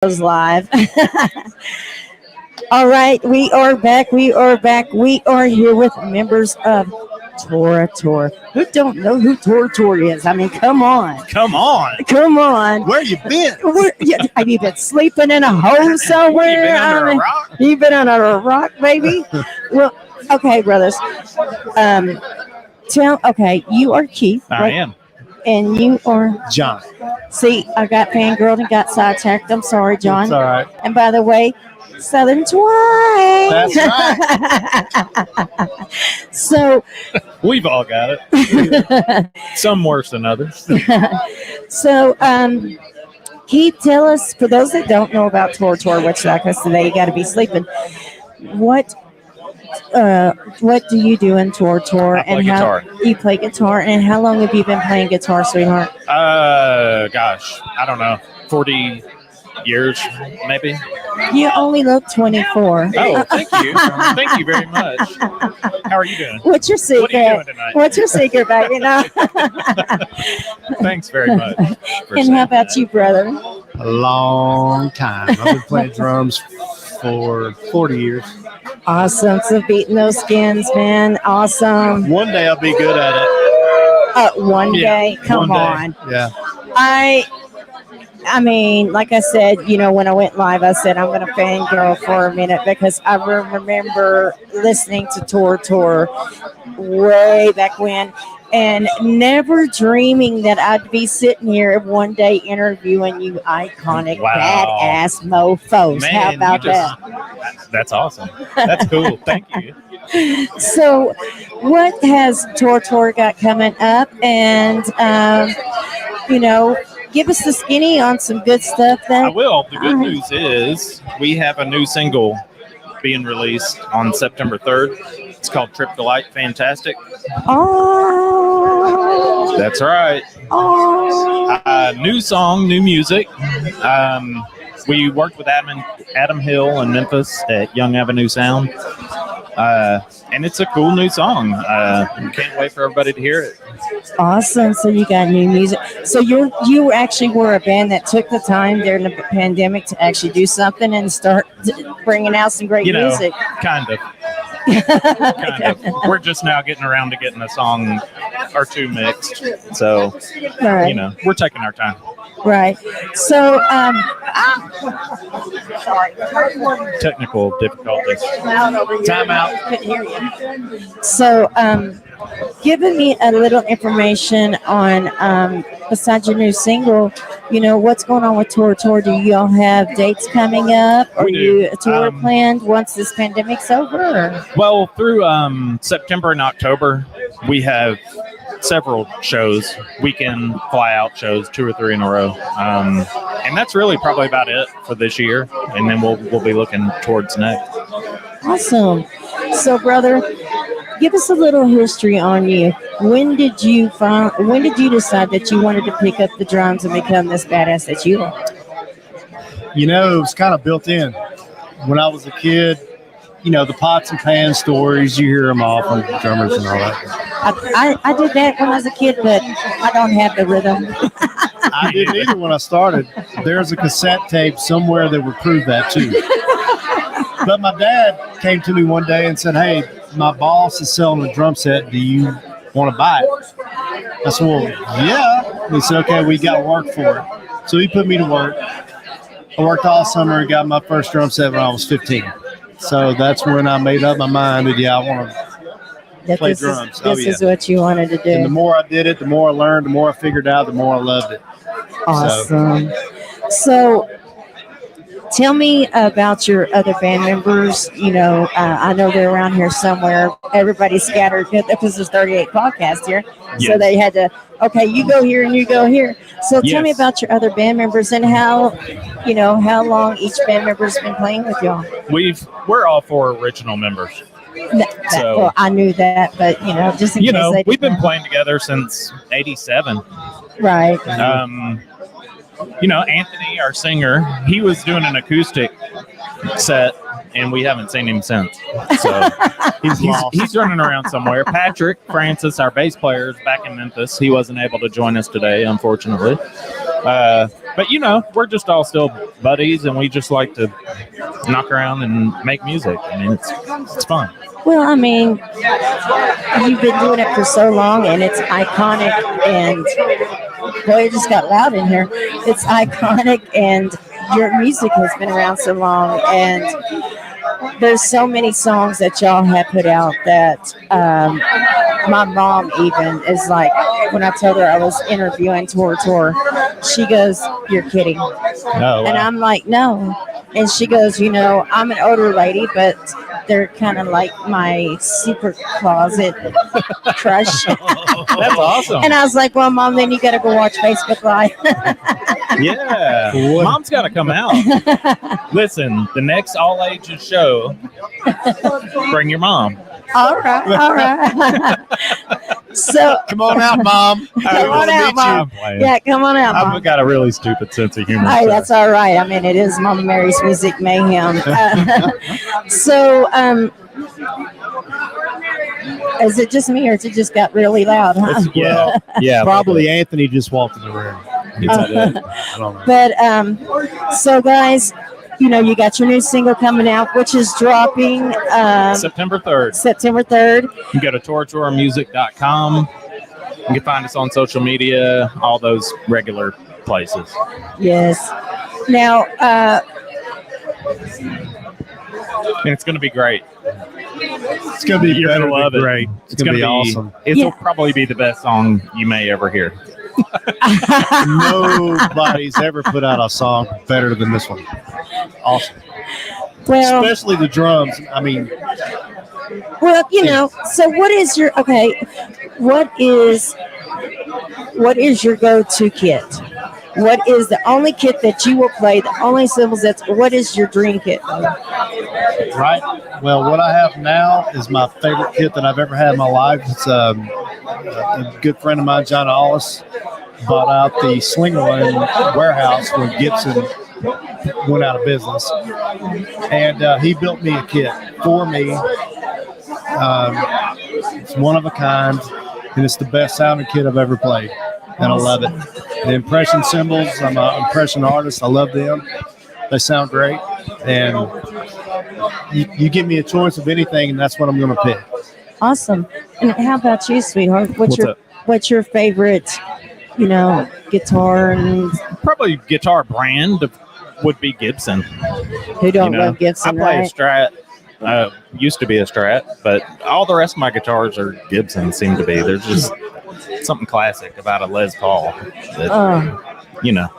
Goes live. All right, we are back. We are back. We are here with members of Tora Tora. Who don't know who Tora Tora is? I mean, come on. Come on. Come on. Where you been? Have you been sleeping in a hole somewhere? You been under a rock? You've been under a rock, baby? Well, okay, brothers. Okay, you are Keith. I right? am. And you are John. See, I got fangirled and got sidetracked. I'm sorry, John. It's all right. And by the way, Southern Twine. That's right. So We've all got it. Some worse than others. So, Keith, tell us, for those that don't know about Tora Tora, which like us today, you got to be sleeping. What do you do in Tora Tora? I play guitar. You play guitar, and how long have you been playing guitar, sweetheart? Gosh, I don't know, 40 years, maybe. You only look 24. Oh, thank you. Thank you very much. How are you doing? What's your secret? What are you doing tonight? What's your secret, baby? No. Thanks very much. And how about you, brother? A long time. I've been playing drums for 40 years. Awesome. So beating those skins, man. Awesome. One day I'll be good at it. One day. Come on. Yeah. I mean, like I said, when I went live, I said I'm going to fangirl for a minute because I remember listening to Tora Tora way back when and never dreaming that I'd be sitting here one day interviewing you iconic badass mofos. Man, How about that? That's awesome. That's cool. Thank you. So what has Tora Tora got coming up? And, give us the skinny on some good stuff. I will. The good news is we have a new single being released on September 3rd. It's called Trip to Light Fantastic. Oh. That's right. Oh. New song, new music. We worked with Adam Hill in Memphis at Young Avenue Sound. And it's a cool new song. Can't wait for everybody to hear it. Awesome. So you got new music. So you actually were a band that took the time during the pandemic to actually do something and start bringing out some great music. Kind of. We're just now getting around to getting a song or two mixed. So, right. We're taking our time. Right. So, sorry. Technical difficulties. Time out. Couldn't hear you. So, giving me a little information on, besides your new single, what's going on with Tora Tora? Do you all have dates coming up? Or you a tour planned once this pandemic's over? Or? Well, through September and October, we have several shows, weekend fly-out shows, 2 or 3 in a row. And that's really probably about it for this year. And then we'll be looking towards next. Awesome. So, brother, give us a little history on you. When did you decide that you wanted to pick up the drums and become this badass that you are? It was kind of built in. When I was a kid, the pots and pans stories, you hear them all from drummers and all that. I did that when I was a kid, but I don't have the rhythm. I didn't either when I started. There's a cassette tape somewhere that would prove that too. But my dad came to me one day and said, "Hey, my boss is selling a drum set. Do you want to buy it?" I said, "Well, yeah." And he said, "Okay, we got to work for it." So he put me to work. I worked all summer and got my first drum set when I was 15. So that's when I made up my mind that, I want to play drums. This is what you wanted to do. And the more I did it, the more I learned, the more I figured out, the more I loved it. Awesome. So tell me about your other band members. I know they're around here somewhere. Everybody's scattered because there's 38 podcasts here. Yes. So they had to, you go here and you go here. So tell me about your other band members and how long each band member's been playing with y'all. We're all 4 original members. Well, I knew that, but just in case they didn't we've been know. playing together since '87. Right. Anthony, our singer, he was doing an acoustic set, and we haven't seen him since. So he's running around somewhere. Patrick Francis, our bass player, is back in Memphis. He wasn't able to join us today, unfortunately. But we're just all still buddies, and we just like to knock around and make music. I mean, it's fun. Well, I mean, you've been doing it for so long, and it's iconic. And boy, it just got loud in here. It's iconic, and your music has been around so long, and there's so many songs that y'all have put out that my mom even is like, when I told her I was interviewing Tora Tora, she goes, "You're kidding." No, And I'm like, "No." And she goes, "I'm an older lady, but they're kind of like my secret closet crush." that's awesome. And I was like, "Well, Mom, then you got to go watch Facebook Live." Yeah, Mom's got to come out. Listen, the next all ages show, bring your mom. All right. So Come on out, Mom. come on out, Mom. Yeah, come on out, Mom. I've got a really stupid sense of humor. Hey, that's all right. I mean, it is Mama Mary's Music Mayhem. So, is it just me, or it just got really loud? Huh? Yeah. Probably Anthony just walked in the room. I don't know. But so, guys, you got your new single coming out, which is dropping September 3rd. September 3rd. You go to toratoramusic.com. You can find us on social media, all those regular places. Yes. Now, And it's going to be great. It's going to be You're better gonna love than it. great. It's going to be awesome. It'll probably be the best song you may ever hear. Nobody's ever put out a song better than this one. Awesome. well, Especially the drums. I mean, so what is your what is your go-to kit? What is the only kit that you will play? The only cymbals what is your dream kit? right? Well, what I have now is my favorite kit that I've ever had in my life. It's a good friend of mine, John Hollis, bought out the Slingerland warehouse when Gibson went out of business. And he built me a kit for me. It's one of a kind, and it's the best sounding kit I've ever played. And I love it. The impression cymbals, I'm an impression artist. I love them. They sound great. And you give me a choice of anything, and that's what I'm going to pick. Awesome. And how about you, sweetheart? What's your favorite, guitar? And Probably guitar brand would be Gibson. who don't love Gibson, I play right? a Strat. Used to be a Strat, but all the rest of my guitars are Gibson. Seem to be. There's just something classic about a Les Paul. That,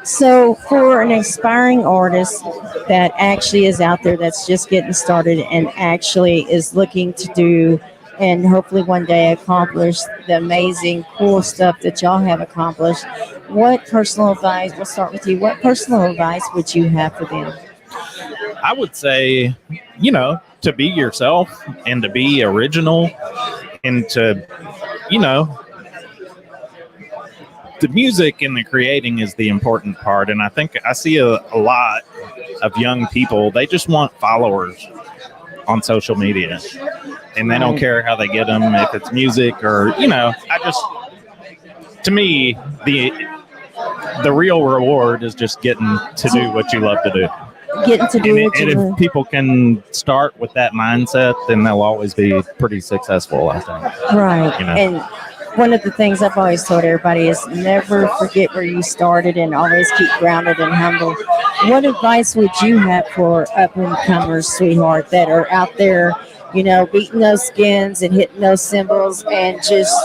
So for an aspiring artist that actually is out there, that's just getting started and actually is looking to do and hopefully one day accomplish the amazing, cool stuff that y'all have accomplished, what personal advice, we'll start with you, what personal advice would you have for them? I would say, to be yourself and to be original and to, the music and the creating is the important part. And I think I see a lot of young people, they just want followers on social media. And they don't care how they get them, if it's music or, to me, the real reward is just getting to do what you love to do. Getting to do what you And love. if people can start with that mindset, then they'll always be pretty successful, I think. Right. You know. And one of the things I've always told everybody is never forget where you started and always keep grounded and humble. What advice would you have for up-and-comers, sweetheart, that are out there, beating those skins and hitting those cymbals and just,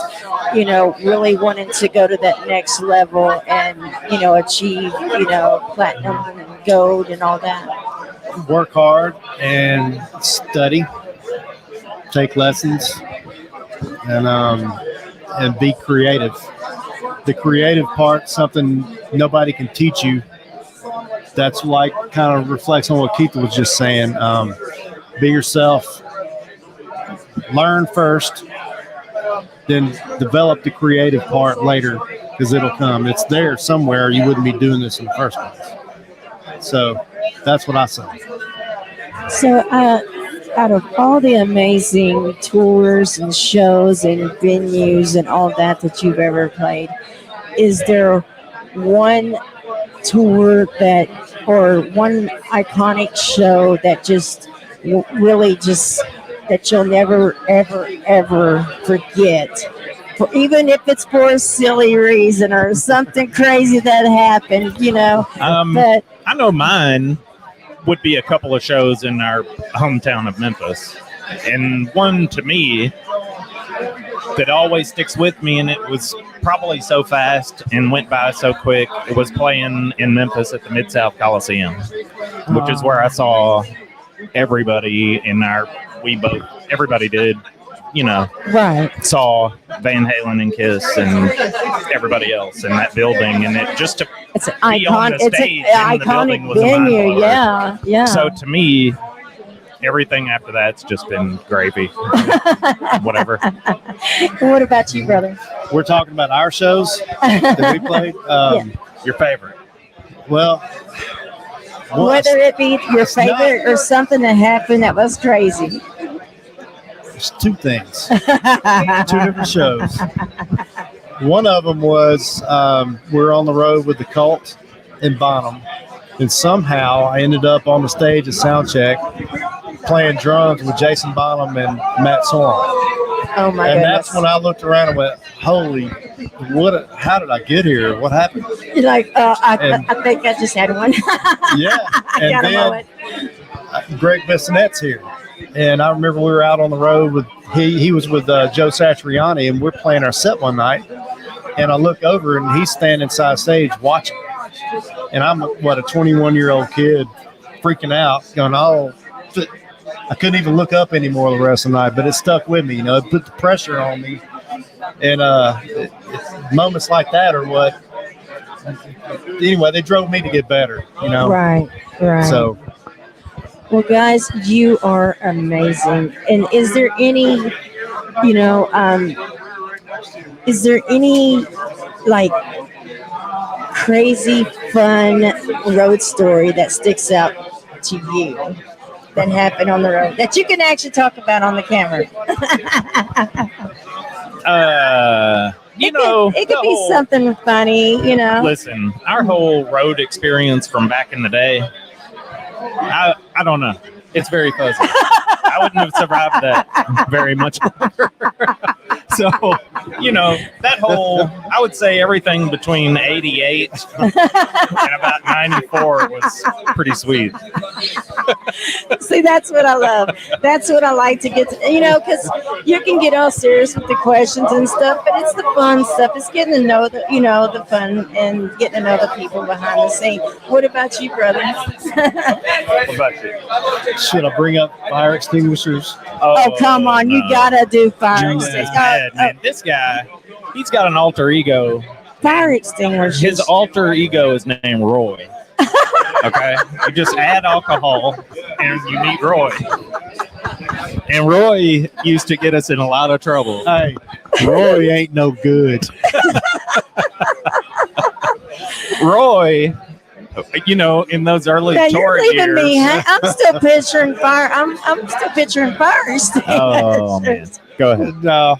really wanting to go to that next level and, achieve, platinum and gold and all that? Work hard and study, take lessons, and be creative. The creative part, something nobody can teach you. That's like kind of reflects on what Keith was just saying. Be yourself. Learn first, then develop the creative part later, because it'll come. It's there somewhere. You wouldn't be doing this in the first place. So that's what I say. So, out of all the amazing tours and shows and venues and all that you've ever played, is there one tour that, or one iconic show that just really just that you'll never ever ever forget? For, even if it's for a silly reason or something crazy that happened, But I know mine would be a couple of shows in our hometown of Memphis. And one to me that always sticks with me, and it was probably so fast and went by so quick, it was playing in Memphis at the Mid-South Coliseum, which is where I saw everybody everybody did, right. saw Van Halen and Kiss and everybody else in that building, and it just to It's an be on the stage in the building iconic was a venue. mind-blower. Yeah. So to me, everything after that's just been gravy. Whatever. What about you, brother? We're talking about our shows that we played. Your favorite? Well, Whether it be your favorite or something that happened that was crazy. there's two things, two different shows. One of them was we're on the road with the Cult in Bonham, and somehow I ended up on the stage at Soundcheck playing drums with Jason Bonham and Matt Sorum. Oh my And goodness. that's when I looked around and went, holy, how did I get here? What happened? You're like, And- I think I just had one. Yeah. I And got a then moment. Greg Bissonette's here. And I remember we were out on the road with, he was with Joe Satriani, and we're playing our set one night. And I look over and he's standing side stage watching. And I'm, a 21-year-old kid freaking out, going, oh, I couldn't even look up anymore the rest of the night, but it stuck with me. It put the pressure on me. And moments like that are what, anyway, they drove me to get better, Right. So, Well, guys, you are amazing. And is there any, is there any like crazy fun road story that sticks out to you that happened on the road that you can actually talk about on the camera? It could be something funny, Listen, our whole road experience from back in the day, I don't know. It's very fuzzy. I wouldn't have survived that very much longer. So, that whole, I would say everything between 88 and about 94 was pretty sweet. See, that's what I love. That's what I like to get to, because you can get all serious with the questions and stuff, but it's the fun stuff. It's getting to know the fun and getting to know the people behind the scene. What about you, brother? What about you? should I bring up fire extinguishers? Oh, come on. You no. got to do fire Jesus, extinguishers. man. This guy, he's got an alter ego. Fire extinguishers. His alter ego is named Roy. Okay? You just add alcohol and you meet Roy. And Roy used to get us in a lot of trouble. Hey, Roy ain't no good. Roy, in those early Yeah, tour you're leaving years. me. I'm still picturing fire. I'm still picturing fire extinguishers. Oh, man. Go ahead. No,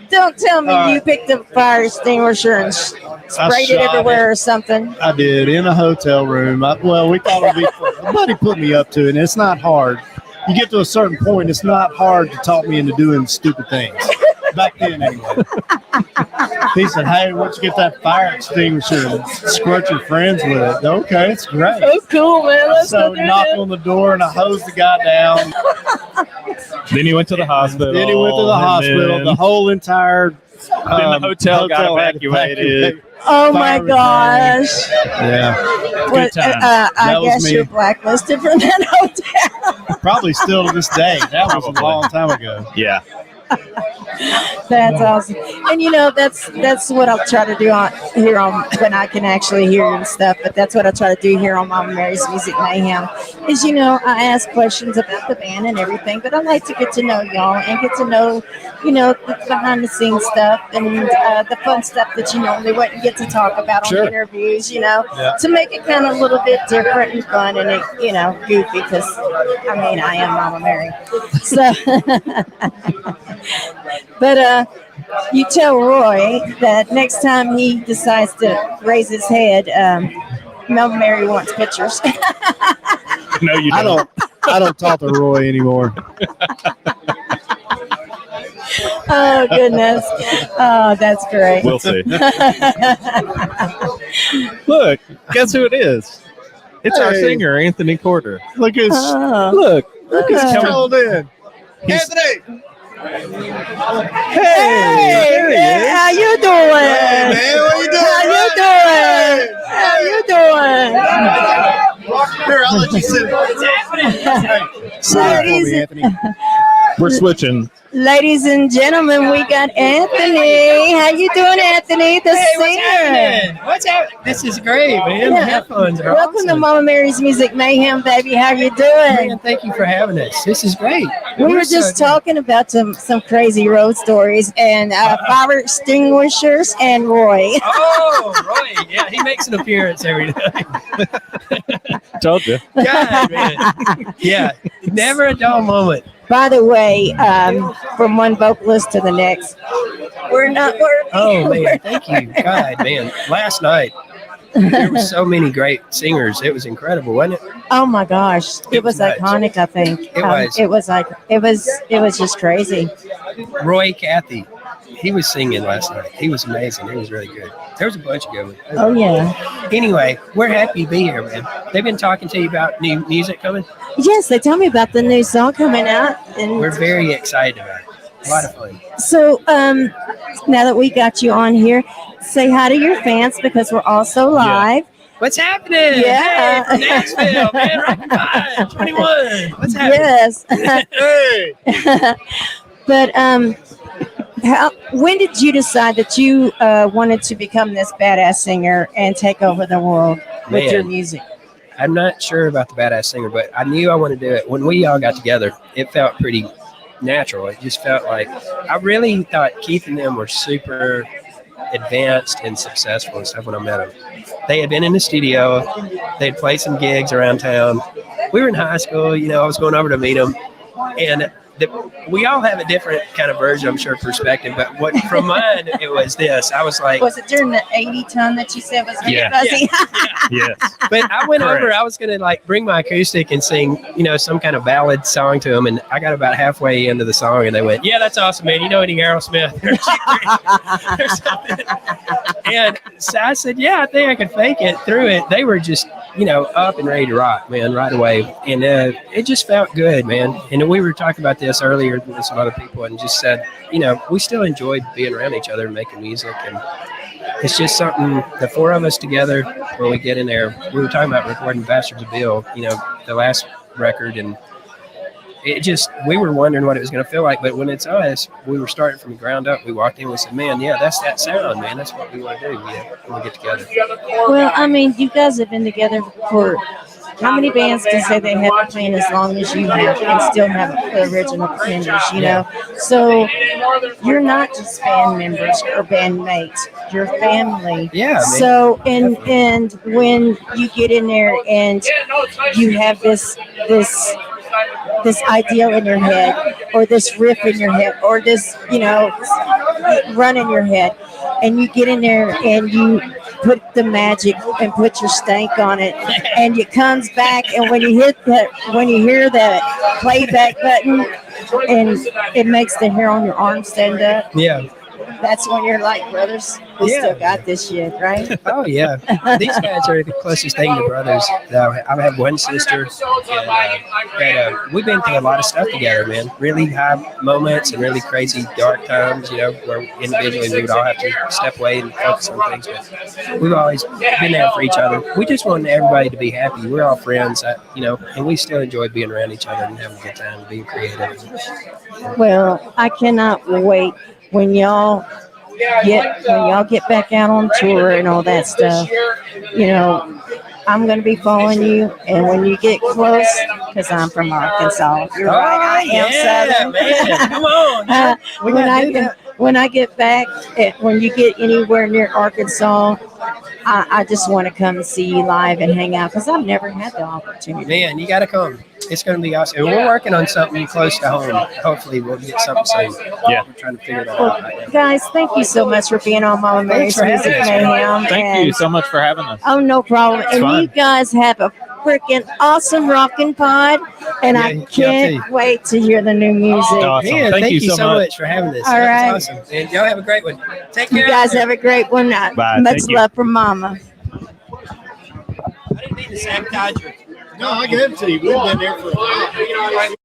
Don't tell me All you right. picked up a fire extinguisher and sprayed it shot everywhere or something. I did in a hotel room. We thought it'd be fun. Somebody put me up to it, and it's not hard. You get to a certain point, it's not hard to talk me into doing stupid things. Back then, anyway. He said, "Hey, why don't you get that fire extinguisher and squirt your friends with it?" Okay, it's great. Oh, cool, man. Let's So go do knocked that. on the door and I hosed the guy down. Then he went to the hospital. Then he went to the and hospital. then- The whole entire Then the hotel got had to evacuated. evacuate. Oh my Fire gosh. Yeah, What, times. I That was guess me. you're blacklisted from that hotel. probably still to this day. That was Probably. a long time ago. Yeah. That's awesome. And that's what I'll try to do here on when I can actually hear and stuff. But that's what I try to do here on Mama Mary's Music Mayhem. Is I ask questions about the band and everything, but I like to get to know y'all and get to know the behind the scenes stuff and the fun stuff that you normally wouldn't get to talk about on Sure. interviews. Yeah. To make it kind of a little bit different and fun and goofy because I am Mama Mary. So. But you tell Roy that next time he decides to raise his head, Mel Mary wants pictures. No, you I don't. don't talk to Roy anymore. Oh goodness. Oh, that's great. We'll see. Look, guess who it is? It's our Hey. singer, Anthony Porter. Look at Oh, Look, he's oh. called in. He's- Anthony. Hey, there he man, is. how you doing? Hey, man, what you doing? How you doing? How you doing? Here, I'll let you sit. Hey, sit down for Ladies, me, Anthony. we're switching. ladies and gentlemen, we got Anthony. How you doing, Anthony, the singer? What's happening? This is great, man. Yeah. The headphones are Welcome to awesome. Momma Mary's Music Mayhem, baby. How you doing? Man, thank you for having us. This is great. We were just talking about some crazy road stories and fire extinguishers and Roy. Oh, Roy. Yeah, he makes an appearance every day. Told you. God, man. Yeah, never a dull moment. By the way, from one vocalist to the next, we're not working. Oh, man. Thank you. God, man. Last night, there were so many great singers. It was incredible, wasn't it? Oh my gosh, it was nuts. iconic. I think It was. It was like it was just crazy. Roy Cathy. He was singing last night. He was amazing. He was really good. There was a bunch of good ones. Oh yeah. Anyway, we're happy to be here, man. They've been talking to you about new music coming. Yes, they tell me about the new song coming out, and We're very excited about it. A lot of fun. so now that we got you on here, say hi to your fans because we're also live. What's happening? Yeah. Hey, from Nashville, man. ROCKNPOD 21. What's happening? Yes. Hey. But when did you decide that you wanted to become this badass singer and take over the world with your Man. music? I'm not sure about the badass singer, but I knew I wanted to do it. When we all got together, it felt pretty natural. It just felt like I really thought Keith and them were super advanced and successful and stuff when I met them. They had been in the studio. They'd played some gigs around town. We were in high school. I was going over to meet them. And we all have a different kind of version, I'm sure, perspective. But from mine, it was this. I was like, Was it during the 80 ton that you said was really Yeah. fuzzy? Yes. but I went Correct. over, I was going to bring my acoustic and sing, some kind of ballad song to them. And I got about halfway into the song and they went, yeah, that's awesome, man. You know any Aerosmith or something? And so I said, yeah, I think I could fake it through it. They were just, up and ready to rock, man, right away. And it just felt good, man. And we were talking about this earlier with some other people and just said, we still enjoyed being around each other and making music. And it's just something, the four of us together, when we get in there, we were talking about recording Bastards of Bill, the last record. And it just, we were wondering what it was going to feel like. But when it's us, we were starting from the ground up. We walked in and we said, man, yeah, that's that sound, man. That's what we want to do when we get together. Well, I mean, you guys have been together for how many bands can say they have been playing as long as you have and still have the original pretenders, know? So you're not just band members or bandmates, you're family. Yeah, man. So and when you get in there and you have this ideal in your head or this riff in your head or this, run in your head, and you get in there and you put the magic and put your stank on it, and it comes back, and when you hear that playback button and it makes the hair on your arm stand up, Yeah. that's when you're like, brothers, we still got this shit, right? Oh, yeah. These guys are the closest thing to brothers. I have one sister, and we've been through a lot of stuff together, man. Really high moments and really crazy dark times, where individually we would all have to step away and focus on things. But we've always been there for each other. We just want everybody to be happy. We're all friends, and we still enjoy being around each other and having a good time and being creative. Well, I cannot wait when y'all get back out on tour and all that stuff. I'm going to be following you, and when you get close, because I'm from Arkansas, you're right, I am Southern. Man, come on. When I get back, when you get anywhere near Arkansas, I just want to come and see you live and hang out because I've never had the opportunity. Man, you got to come. it's going to be awesome. And we're working on something close to home. Hopefully, we'll get something soon. Yeah. We're trying to figure that out right now. Guys, thank you so much for being on Mama Mary's Thanks for Music having us. Mayhem. Thank you so much for having us. Oh, no problem. It's And fun. you guys have a freaking awesome rockin' pod, and I Yeah, can't y'all too. wait to hear the new music. Awesome. Man, Thank you so much. for having this. All That right. was awesome. And y'all have a great one. Take care. You guys have a great one. Bye. Much Thank you. love from Mama. I didn't mean to sabotage you. No, I gave it to you. We've been there for a while.